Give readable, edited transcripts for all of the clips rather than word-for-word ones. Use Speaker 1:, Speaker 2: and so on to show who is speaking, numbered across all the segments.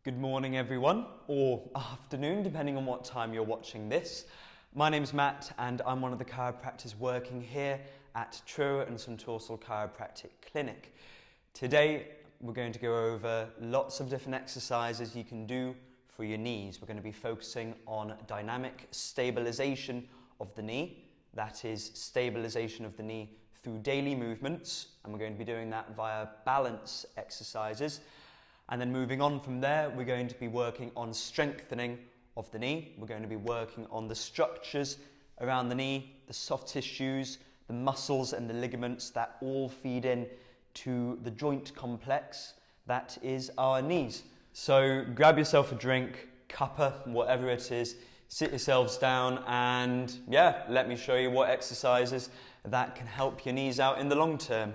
Speaker 1: Good morning everyone, or afternoon depending on what time you're watching this. My name's Matt and I'm one of the chiropractors working here at Truro and St Austell Chiropractic Clinic. Today we're going to go over lots of different exercises you can do for your knees. We're going to be focusing on dynamic stabilisation of the knee, that is stabilisation of the knee through daily movements, and we're going to be doing that via balance exercises. And then moving on from there, we're going to be working on strengthening of the knee. We're going to be working on the structures around the knee, the soft tissues, the muscles and the ligaments that all feed in to the joint complex that is our knees. So grab yourself a drink, cuppa, whatever it is, sit yourselves down and let me show you what exercises that can help your knees out in the long term.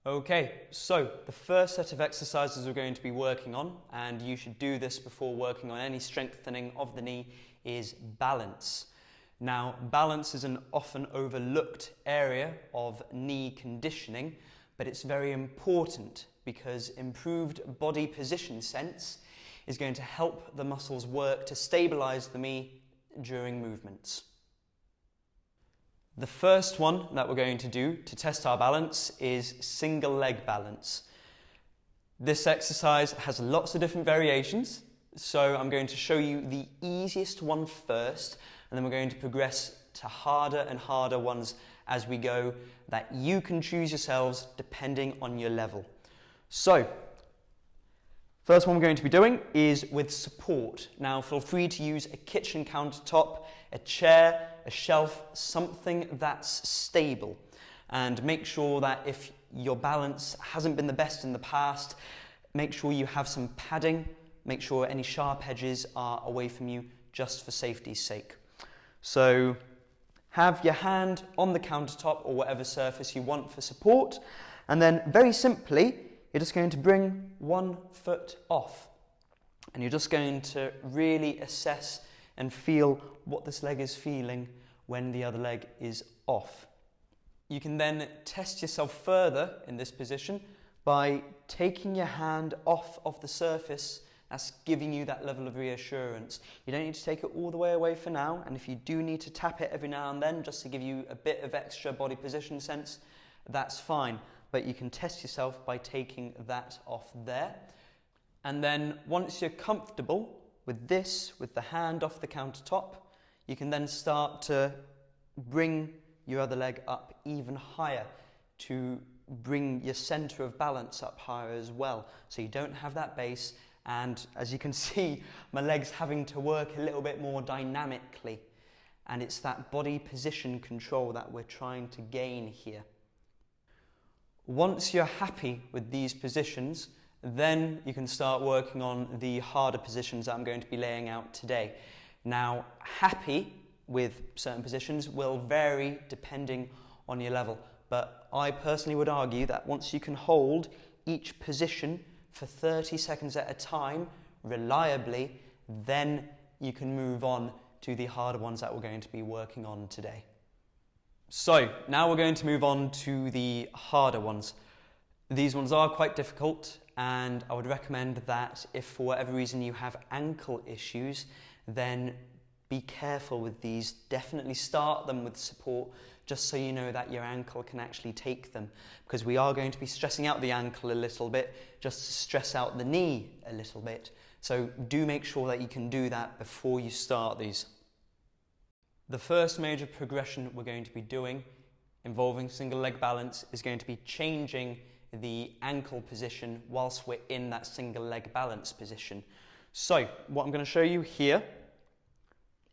Speaker 1: Okay, so the first set of exercises we're going to be working on, and you should do this before working on any strengthening of the knee, is balance. Now, balance is an often overlooked area of knee conditioning, but it's very important because improved body position sense is going to help the muscles work to stabilize the knee during movements. The first one that we're going to do to test our balance is single leg balance. This exercise has lots of different variations, so I'm going to show you the easiest one first, and then we're going to progress to harder and harder ones as we go that you can choose yourselves depending on your level. So, first one we're going to be doing is with support. Now feel free to use a kitchen countertop, a chair, a shelf, something that's stable. And make sure that if your balance hasn't been the best in the past, make sure you have some padding, make sure any sharp edges are away from you just for safety's sake. So have your hand on the countertop or whatever surface you want for support, and then very simply you're just going to bring one foot off, and you're just going to really assess and feel what this leg is feeling when the other leg is off. You can then test yourself further in this position by taking your hand off of the surface. That's giving you that level of reassurance. You don't need to take it all the way away for now, and if you do need to tap it every now and then just to give you a bit of extra body position sense, that's fine. But you can test yourself by taking that off there. And then once you're comfortable with this, with the hand off the countertop, you can then start to bring your other leg up even higher to bring your center of balance up higher as well. So you don't have that base, and as you can see, my leg's having to work a little bit more dynamically. And it's that body position control that we're trying to gain here. Once you're happy with these positions, then you can start working on the harder positions that I'm going to be laying out today. Now, happy with certain positions will vary depending on your level, but I personally would argue that once you can hold each position for 30 seconds at a time reliably, then you can move on to the harder ones that we're going to be working on today. So, now we're going to move on to the harder ones. These ones are quite difficult, and I would recommend that if for whatever reason you have ankle issues, then be careful with these. Definitely start them with support just so you know that your ankle can actually take them, because we are going to be stressing out the ankle a little bit just to stress out the knee a little bit. So do make sure that you can do that before you start these. The first major progression we're going to be doing involving single leg balance is going to be changing the ankle position whilst we're in that single leg balance position. So what I'm going to show you here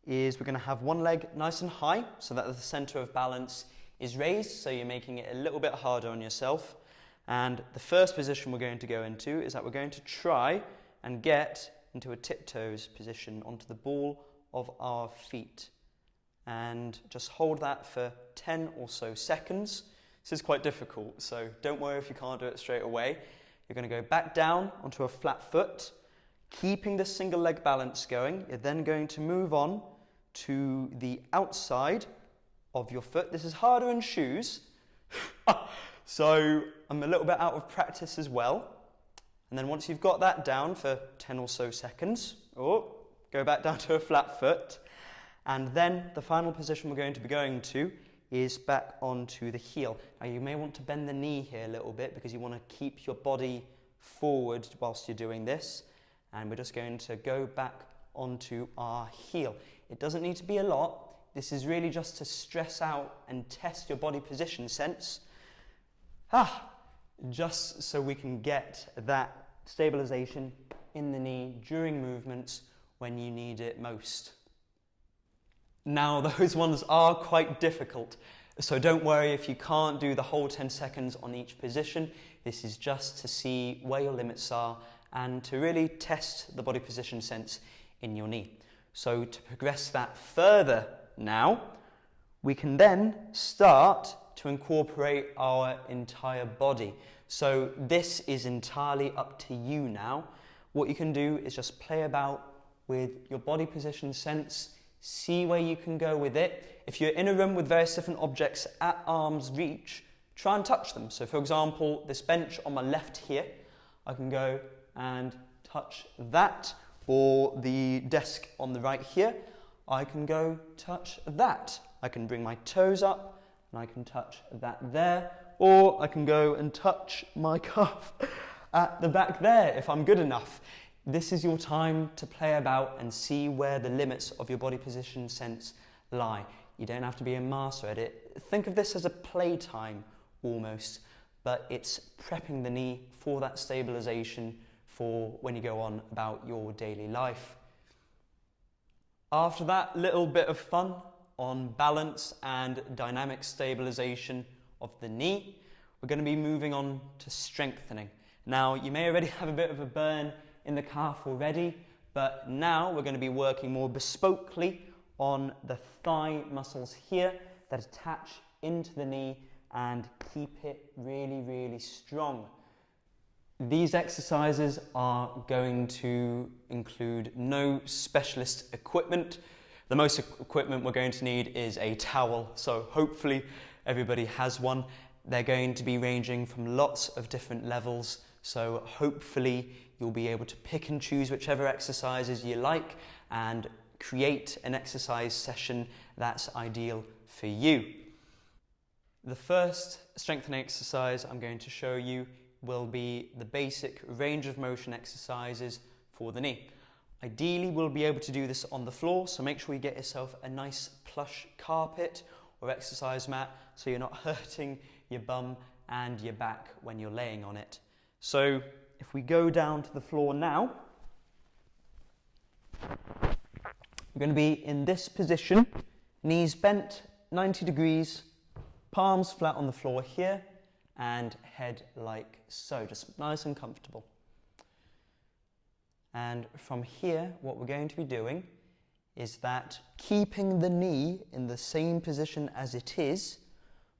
Speaker 1: is we're going to have one leg nice and high so that the center of balance is raised, so you're making it a little bit harder on yourself. And the first position we're going to go into is that we're going to try and get into a tiptoes position onto the ball of our feet. And just hold that for 10 or so seconds. This is quite difficult, so don't worry if you can't do it straight away. You're going to go back down onto a flat foot, keeping the single leg balance going. You're then going to move on to the outside of your foot. This is harder in shoes, so I'm a little bit out of practice as well. And then once you've got that down for 10 or so seconds, go back down to a flat foot. And then the final position we're going to be going to is back onto the heel. Now you may want to bend the knee here a little bit because you want to keep your body forward whilst you're doing this. And we're just going to go back onto our heel. It doesn't need to be a lot. This is really just to stress out and test your body position sense. Just so we can get that stabilisation in the knee during movements when you need it most. Now those ones are quite difficult, so don't worry if you can't do the whole 10 seconds on each position. This is just to see where your limits are and to really test the body position sense in your knee. So to progress that further now, we can then start to incorporate our entire body. So this is entirely up to you now. What you can do is just play about with your body position sense, see where you can go with it. If you're in a room with various different objects at arm's reach, try and touch them. So for example, this bench on my left here, I can go and touch that, or the desk on the right here, I can go touch that. I can bring my toes up and I can touch that there, or I can go and touch my calf at the back there if I'm good enough. This is your time to play about and see where the limits of your body position sense lie. You don't have to be a master at it. Think of this as a playtime almost, but it's prepping the knee for that stabilisation for when you go on about your daily life. After that little bit of fun on balance and dynamic stabilisation of the knee, we're going to be moving on to strengthening. Now, you may already have a bit of a burn in the calf already, but now we're going to be working more bespokely on the thigh muscles here that attach into the knee and keep it really, really strong. These exercises are going to include no specialist equipment. The most equipment we're going to need is a towel, so hopefully everybody has one. They're going to be ranging from lots of different levels, so hopefully you'll be able to pick and choose whichever exercises you like and create an exercise session that's ideal for you. The first strengthening exercise I'm going to show you will be the basic range of motion exercises for the knee. Ideally, we'll be able to do this on the floor, so make sure you get yourself a nice plush carpet or exercise mat so you're not hurting your bum and your back when you're laying on it. So if we go down to the floor now, we're going to be in this position, knees bent 90 degrees, palms flat on the floor here, and head like so, just nice and comfortable. And from here, what we're going to be doing is that keeping the knee in the same position as it is,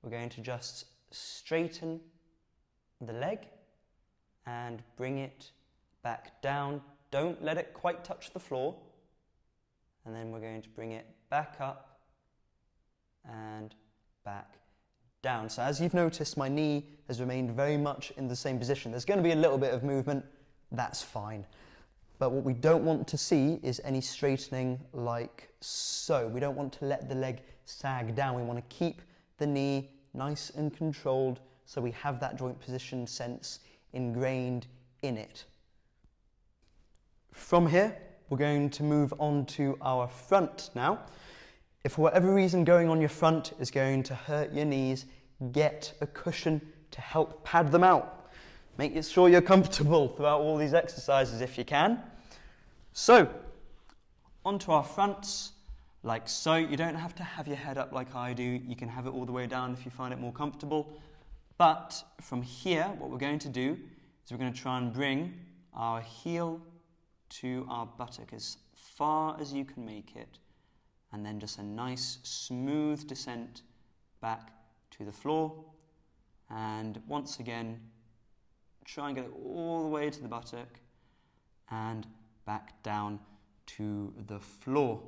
Speaker 1: we're going to just straighten the leg and bring it back down. Don't let it quite touch the floor. And then we're going to bring it back up and back down. So as you've noticed, my knee has remained very much in the same position. There's going to be a little bit of movement, that's fine. But what we don't want to see is any straightening like so. We don't want to let the leg sag down. We want to keep the knee nice and controlled so we have that joint position sense ingrained in it. From here, we're going to move on to our front now. If for whatever reason going on your front is going to hurt your knees, get a cushion to help pad them out. Make sure you're comfortable throughout all these exercises if you can. So, onto our fronts, like so. You don't have to have your head up like I do. You can have it all the way down if you find it more comfortable. But from here, what we're going to do is we're going to try and bring our heel to our buttock as far as you can make it. And then just a nice smooth descent back to the floor. And once again, try and get it all the way to the buttock and back down to the floor.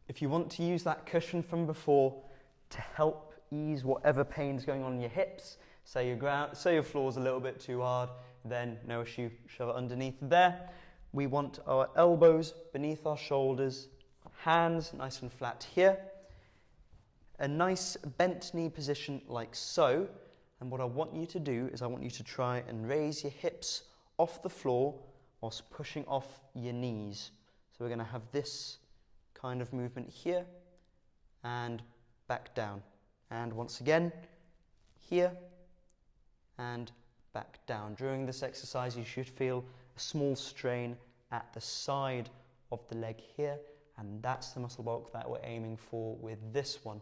Speaker 1: If you want to use that cushion from before to help ease whatever pain's going on in your hips, say your floor's a little bit too hard, then no issue, shove it underneath there. We want our elbows beneath our shoulders, hands nice and flat here, a nice bent knee position like so. And what I want you to do is I want you to try and raise your hips off the floor whilst pushing off your knees. So we're going to have this kind of movement here and back down. And once again, here and back down. During this exercise, you should feel a small strain at the side of the leg here, and that's the muscle bulk that we're aiming for with this one.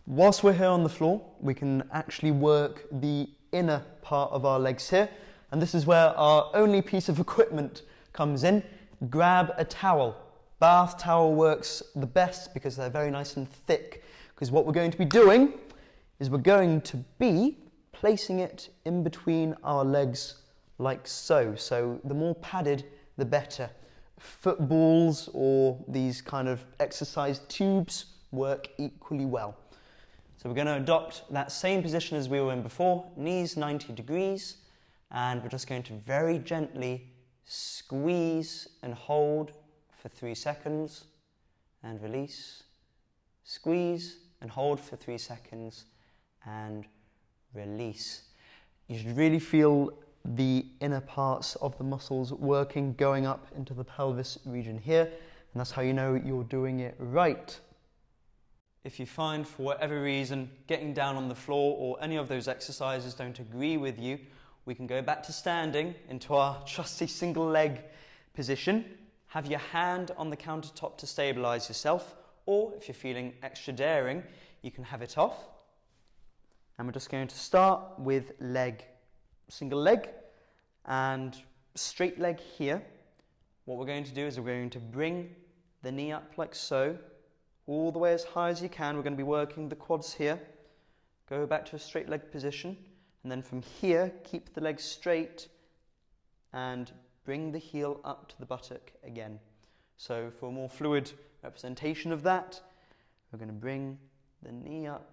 Speaker 1: Whilst we're here on the floor, we can actually work the inner part of our legs here, and this is where our only piece of equipment comes in. Grab a towel. Bath towel works the best because they're very nice and thick, because what we're going to be doing is we're going to be placing it in between our legs like so. So the more padded, the better. Footballs or these kind of exercise tubes work equally well. So we're going to adopt that same position as we were in before, knees 90 degrees, and we're just going to very gently squeeze and hold for 3 seconds and release. Squeeze and hold for 3 seconds and release. You should really feel the inner parts of the muscles working, going up into the pelvis region here, and that's how you know you're doing it right. If you find for whatever reason getting down on the floor or any of those exercises don't agree with you, we can go back to standing into our trusty single leg position. Have your hand on the countertop to stabilise yourself, or if you're feeling extra daring, you can have it off. And we're just going to start with single leg and straight leg here. What we're going to do is we're going to bring the knee up like so, all the way as high as you can. We're going to be working the quads here. Go back to a straight leg position, and then from here, keep the leg straight and bring the heel up to the buttock again. So for a more fluid representation of that, we're going to bring the knee up,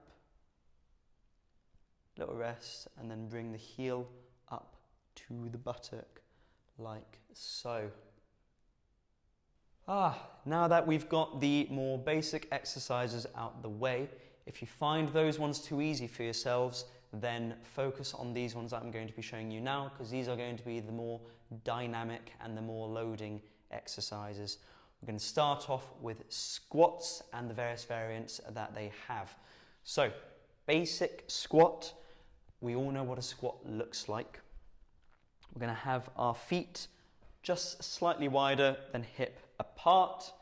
Speaker 1: little rest, and then bring the heel up to the buttock like so. Now that we've got the more basic exercises out the way, if you find those ones too easy for yourselves, then focus on these ones that I'm going to be showing you now, because these are going to be the more dynamic and the more loading exercises. We're going to start off with squats and the various variants that they have. So, basic squat. We all know what a squat looks like. We're going to have our feet just slightly wider than hip apart,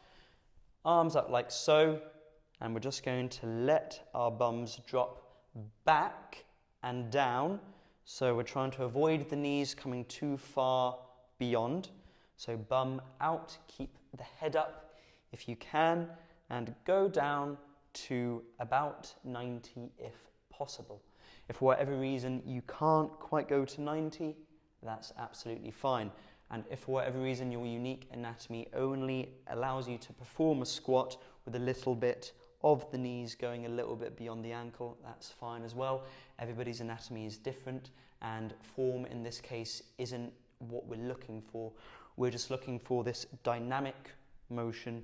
Speaker 1: arms up like so, and we're just going to let our bums drop back and down. So we're trying to avoid the knees coming too far beyond. So bum out, keep the head up if you can, and go down to about 90 if possible. If for whatever reason you can't quite go to 90, that's absolutely fine. And if for whatever reason your unique anatomy only allows you to perform a squat with a little bit of the knees going a little bit beyond the ankle, that's fine as well. Everybody's anatomy is different, and form in this case isn't what we're looking for. We're just looking for this dynamic motion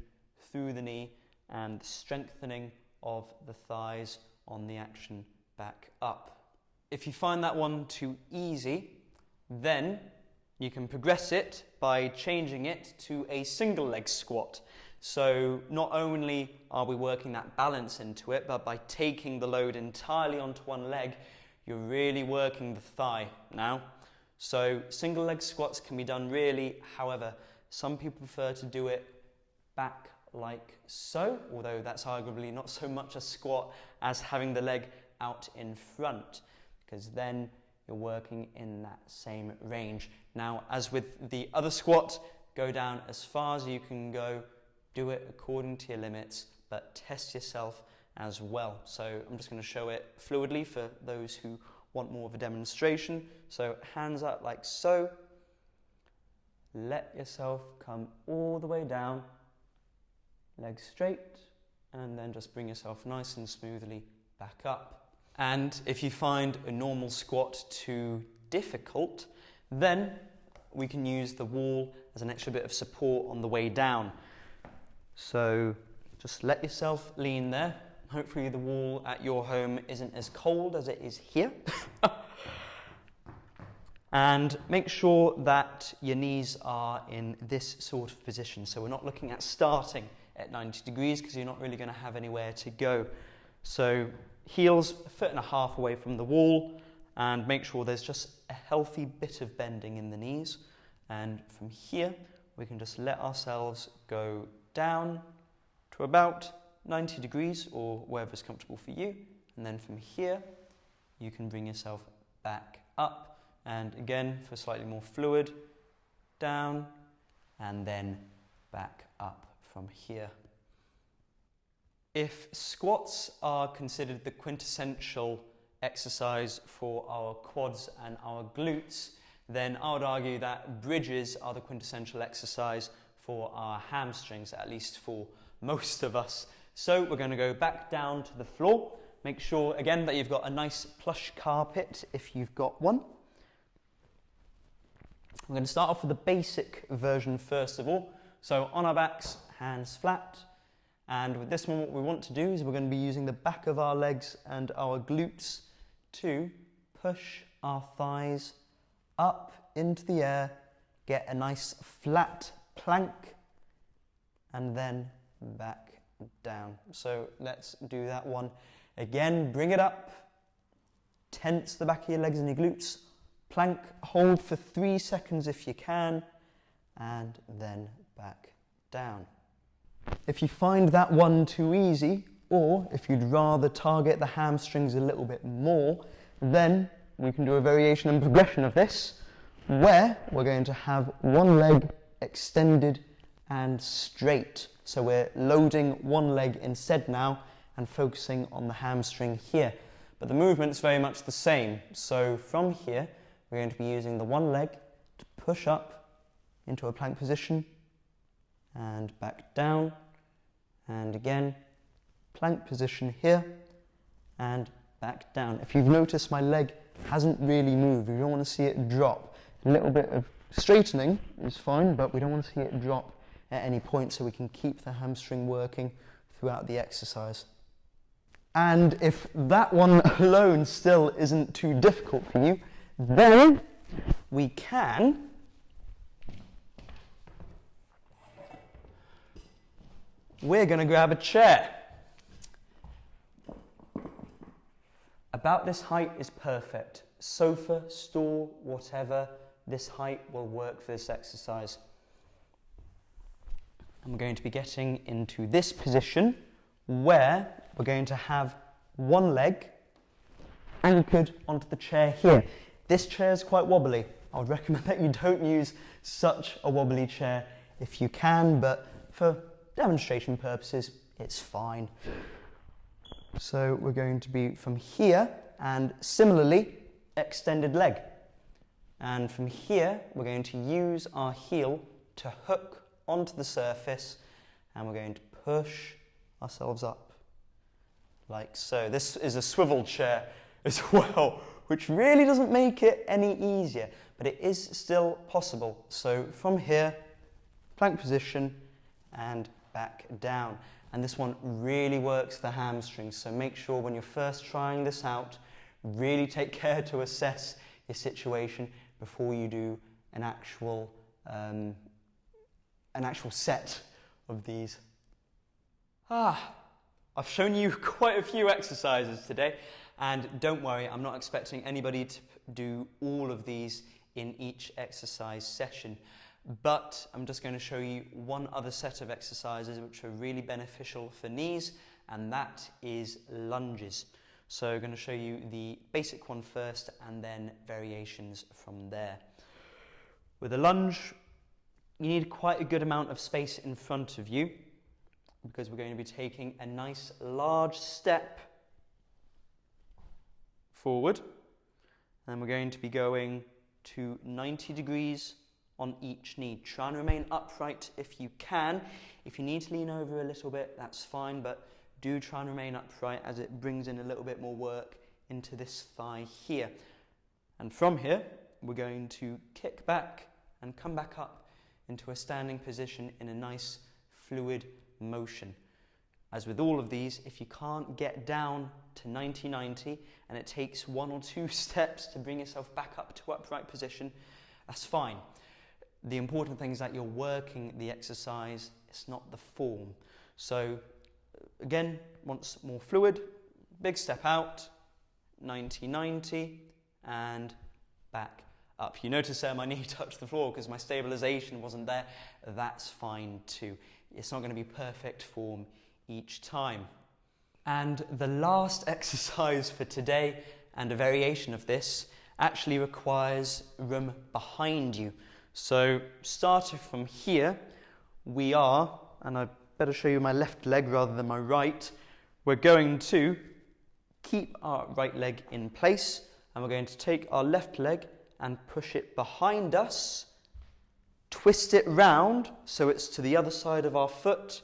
Speaker 1: through the knee and strengthening of the thighs on the action back up. If you find that one too easy, then you can progress it by changing it to a single leg squat. So not only are we working that balance into it, but by taking the load entirely onto one leg, you're really working the thigh now. So single leg squats can be done really, however, some people prefer to do it back like so, although that's arguably not so much a squat as having the leg out in front, because then you're working in that same range. Now, as with the other squat, go down as far as you can go, do it according to your limits, but test yourself as well. So I'm just going to show it fluidly for those who want more of a demonstration. So hands up like so, let yourself come all the way down, legs straight, and then just bring yourself nice and smoothly back up. And if you find a normal squat too difficult, then we can use the wall as an extra bit of support on the way down. So just let yourself lean there. Hopefully the wall at your home isn't as cold as it is here. And make sure that your knees are in this sort of position. So we're not looking at starting at 90 degrees because you're not really going to have anywhere to go. So heels 1.5 foot away from the wall, and make sure there's just a healthy bit of bending in the knees. And from here, we can just let ourselves go down to about 90 degrees or wherever's comfortable for you. And then from here, you can bring yourself back up. And again, for slightly more fluid, down and then back up from here. If squats are considered the quintessential exercise for our quads and our glutes, then I would argue that bridges are the quintessential exercise for our hamstrings, at least for most of us. So we're going to go back down to the floor. Make sure again that you've got a nice plush carpet if you've got one. We're going to start off with the basic version first of all. So on our backs, hands flat. And with this one, what we want to do is we're going to be using the back of our legs and our glutes to push our thighs up into the air, get a nice flat plank, and then back down. So let's do that one again. Bring it up, tense the back of your legs and your glutes, plank, hold for 3 seconds if you can, and then back down. If you find that one too easy, or if you'd rather target the hamstrings a little bit more, then we can do a variation and progression of this, where we're going to have one leg extended and straight. So we're loading one leg instead now and focusing on the hamstring here. But the movement's very much the same. So from here, we're going to be using the one leg to push up into a plank position and back down, and again, plank position here and back down. If you've noticed my leg hasn't really moved, we don't want to see it drop. A little bit of straightening is fine, but we don't want to see it drop at any point, so we can keep the hamstring working throughout the exercise. And if that one alone still isn't too difficult for you, then we're going to grab a chair. About this height is perfect. Sofa, stool, whatever, this height will work for this exercise. And we're going to be getting into this position where we're going to have one leg anchored onto the chair here. This chair is quite wobbly. I would recommend that you don't use such a wobbly chair if you can, but for demonstration purposes, it's fine. So we're going to be from here, and similarly, extended leg. And from here, we're going to use our heel to hook onto the surface, and we're going to push ourselves up, like so. This is a swivel chair as well, which really doesn't make it any easier, but it is still possible. So from here, plank position, and back down. And this one really works the hamstrings, so make sure when you're first trying this out, really take care to assess your situation before you do an actual set of these. I've shown you quite a few exercises today, and don't worry, I'm not expecting anybody to do all of these in each exercise session. But I'm just going to show you one other set of exercises which are really beneficial for knees, and that is lunges. So I'm going to show you the basic one first and then variations from there. With a lunge, you need quite a good amount of space in front of you because we're going to be taking a nice large step forward, and we're going to be going to 90 degrees on each knee. Try and remain upright if you can. If you need to lean over a little bit, that's fine, but do try and remain upright as it brings in a little bit more work into this thigh here. And from here, we're going to kick back and come back up into a standing position in a nice fluid motion. As with all of these, if you can't get down to 90-90 and it takes 1 or 2 steps to bring yourself back up to upright position, that's fine. The important thing is that you're working the exercise, it's not the form. So again, once more fluid, big step out, 90-90 and back up. You notice there my knee touched the floor because my stabilisation wasn't there. That's fine too. It's not going to be perfect form each time. And the last exercise for today, and a variation of this, actually requires room behind you. So starting from here, we are, and I better show you my left leg rather than my right, we're going to keep our right leg in place and we're going to take our left leg and push it behind us, twist it round so it's to the other side of our foot,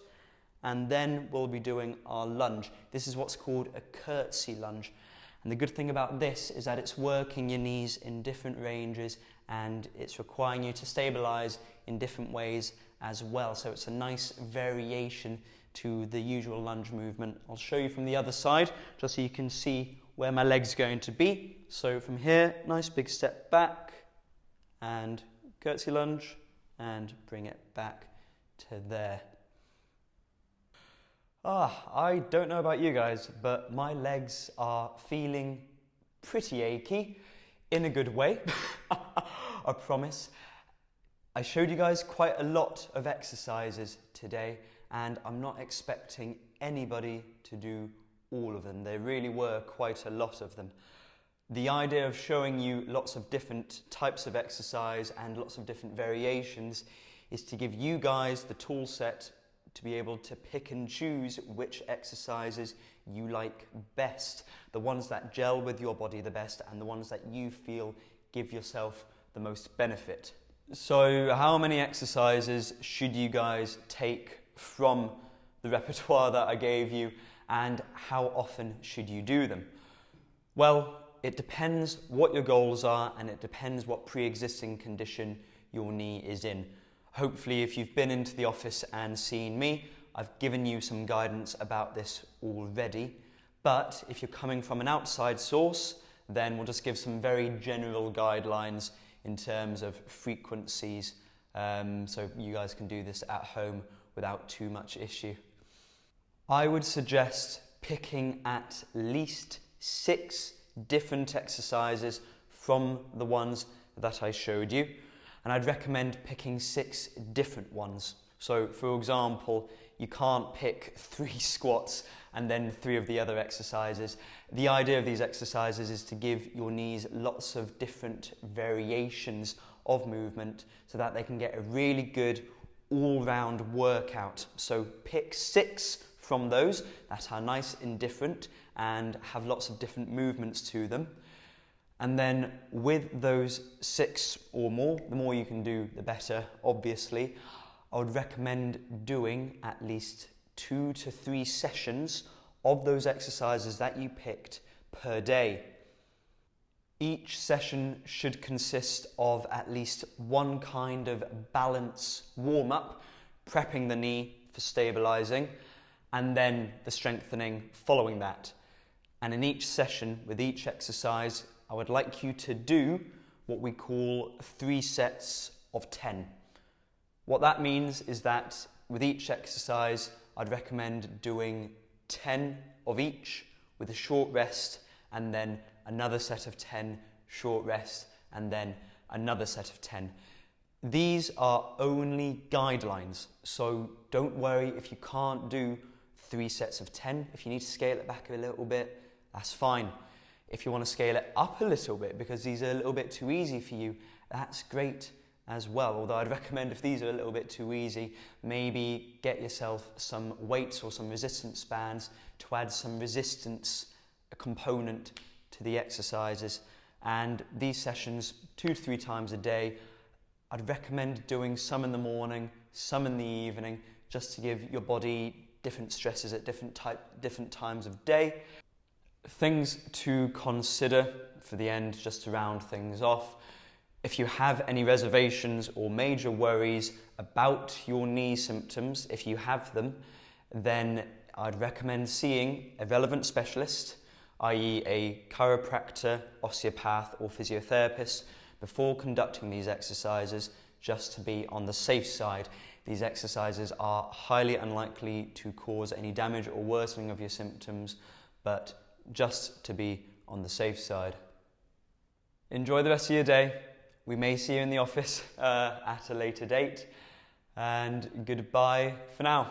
Speaker 1: and then we'll be doing our lunge. This is what's called a curtsy lunge. And the good thing about this is that it's working your knees in different ranges and it's requiring you to stabilise in different ways as well. So it's a nice variation to the usual lunge movement. I'll show you from the other side just so you can see where my leg's going to be. So from here, nice big step back and curtsy lunge and bring it back to there. I don't know about you guys, but my legs are feeling pretty achy in a good way, I promise. I showed you guys quite a lot of exercises today, and I'm not expecting anybody to do all of them. There really were quite a lot of them. The idea of showing you lots of different types of exercise and lots of different variations is to give you guys the tool set to be able to pick and choose which exercises you like best, the ones that gel with your body the best and the ones that you feel give yourself the most benefit. So how many exercises should you guys take from the repertoire that I gave you, and how often should you do them? Well, it depends what your goals are and it depends what pre-existing condition your knee is in. Hopefully, if you've been into the office and seen me, I've given you some guidance about this already. But if you're coming from an outside source, then we'll just give some very general guidelines in terms of frequencies, so you guys can do this at home without too much issue. I would suggest picking at least 6 different exercises from the ones that I showed you. And I'd recommend picking 6 different ones. So for example, you can't pick 3 squats and then 3 of the other exercises. The idea of these exercises is to give your knees lots of different variations of movement so that they can get a really good all-round workout. So pick 6 from those that are nice and different and have lots of different movements to them. And then with those 6 or more, the more you can do, the better, obviously. I would recommend doing at least 2 to 3 sessions of those exercises that you picked per day. Each session should consist of at least one kind of balance warm-up, prepping the knee for stabilising, and then the strengthening following that. And in each session, with each exercise, I would like you to do what we call 3 sets of 10. What that means is that with each exercise, I'd recommend doing 10 of each with a short rest, and then another set of 10, short rest, and then another set of 10. These are only guidelines, so don't worry if you can't do 3 sets of 10. If you need to scale it back a little bit, that's fine. If you want to scale it up a little bit because these are a little bit too easy for you, that's great as well. Although I'd recommend if these are a little bit too easy, maybe get yourself some weights or some resistance bands to add some resistance component to the exercises. And these sessions, 2 to 3 times a day, I'd recommend doing some in the morning, some in the evening, just to give your body different stresses at different times of day. Things to consider for the end, just to round things off. If you have any reservations or major worries about your knee symptoms, if you have them, then I'd recommend seeing a relevant specialist, i.e. a chiropractor, osteopath or physiotherapist, before conducting these exercises, just to be on the safe side. These exercises are highly unlikely to cause any damage or worsening of your symptoms, but just to be on the safe side. Enjoy the rest of your day. We may see you in the office at a later date, and goodbye for now.